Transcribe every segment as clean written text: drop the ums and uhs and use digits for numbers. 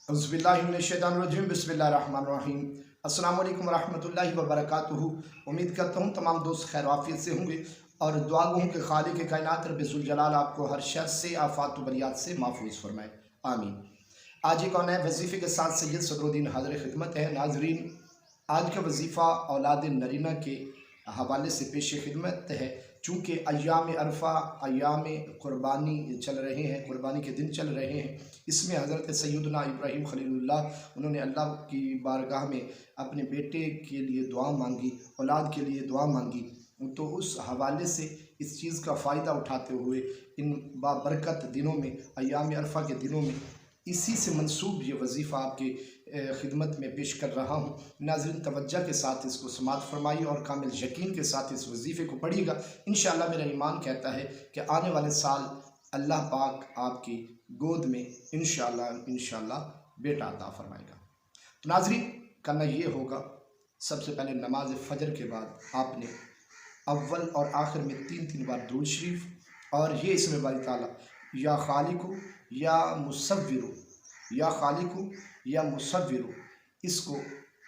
औज़ुबिल्लाहिमिनश्शैतानिर्रजीम बिस्मिल्लाहिर्रहमानिर्रहीम। अस्सलाम वालेकुम वरहमतुल्लाहि वबरकातुहू। उम्मीद करता हूँ तमाम दोस्त खैर आफियत से होंगे और दुआ गो हूँ कि खालिक कायनात रब्बुल ज़ुल जलाल आपको हर शर से आफात व बलियात से महफूज फरमाए, आमीन। आज एक और नए वजीफ़े के साथ सैयद सदरुद्दीन हाज़िर खिदमत है। नाजरीन, आज का वजीफ़ा औलाद नरीना के हवाले से पेश खिदमत है। चूँकि अय्याम अरफ़ा, अय्याम क़ुरबानी चल रहे हैं, क़ुरबानी के दिन चल रहे हैं, इसमें हज़रत सैयदना इब्राहीम खलीलुल्लाह उन्होंने अल्लाह की बारगाह में अपने बेटे के लिए दुआ मांगी, औलाद के लिए दुआ मांगी। तो उस हवाले से इस चीज़ का फ़ायदा उठाते हुए इन बाबरकत दिनों में, अय्याम अरफ़ा के दिनों में, इसी से मंसूब ये वजीफ़ा आपकी खिदमत में पेश कर रहा हूँ। नाज़रीन, तवज्जो के साथ इसको समाअत फरमाइए और कामिल यकीन के साथ इस वजीफ़े को पढ़िएगा। इंशाअल्लाह मेरा ईमान कहता है कि आने वाले साल अल्लाह पाक आपकी गोद में इंशाअल्लाह बेटा अता फरमाएगा। तो नाज़रीन, करना ये होगा, सबसे पहले नमाज फ़जर के बाद आपने अव्वल और आखिर में 3 बार दुरूद शरीफ और ये इसमें बारी ताला या खालिकु या मुसव्विरु, या खालिकु या मुसव्विरु, इसको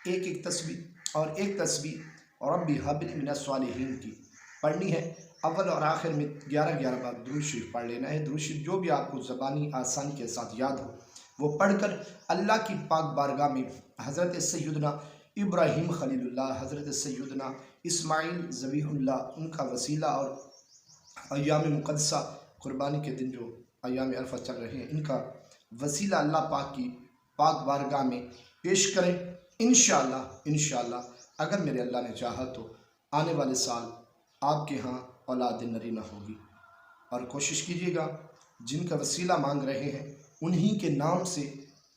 एक तस्बीह और एक तस्बीह और रब्बी हबली मिनस सालिहीन की पढ़नी है। अव्वल और आखिर में 11 बार दुरूद शरीफ पढ़ लेना है। दुरूद शरीफ जो भी आपको ज़बानी आसानी के साथ याद हो वो पढ़कर अल्लाह की पाक बारगाह में हज़रत सैयदना इब्राहीम खलीलुल्लाह, हज़रत सैयदना इस्माइल ज़बीहुल्लाह, उनका वसीला और अय्याम मुक़द्दसा क़ुरबानी के दिन जो अय्याम अरफ़ा चल रहे हैं, इनका वसीला अल्लाह पाक की पाक बारगाह में पेश करें। इंशाअल्लाह अगर मेरे अल्लाह ने चाहा तो आने वाले साल आपके यहाँ औलाद नरीना होगी। और कोशिश कीजिएगा जिनका वसीला मांग रहे हैं उन्हीं के नाम से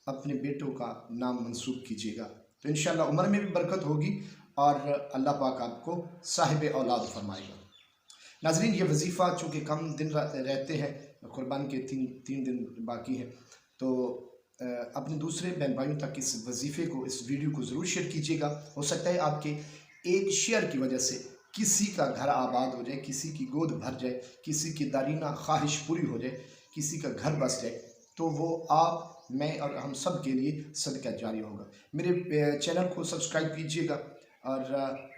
अपने बेटों का नाम मंसूब कीजिएगा, तो इंशाअल्लाह उम्र में भी बरकत होगी और अल्लाह पाक आपको साहिब औलाद फरमाएगा। नाज़रीन, ये वजीफ़ा चूँकि कम दिन रहते हैं, क़ुरबान के तीन दिन बाकी हैं, तो अपने दूसरे बहन भाइयों तक इस वजीफ़े को, इस वीडियो को ज़रूर शेयर कीजिएगा। हो सकता है आपके एक शेयर की वजह से किसी का घर आबाद हो जाए, किसी की गोद भर जाए, किसी की दारीना ख्वाहिश पूरी हो जाए, किसी का घर बस जाए, तो वो आप, मैं और हम सब के लिए सदका जारी होगा। मेरे चैनल को सब्सक्राइब कीजिएगा और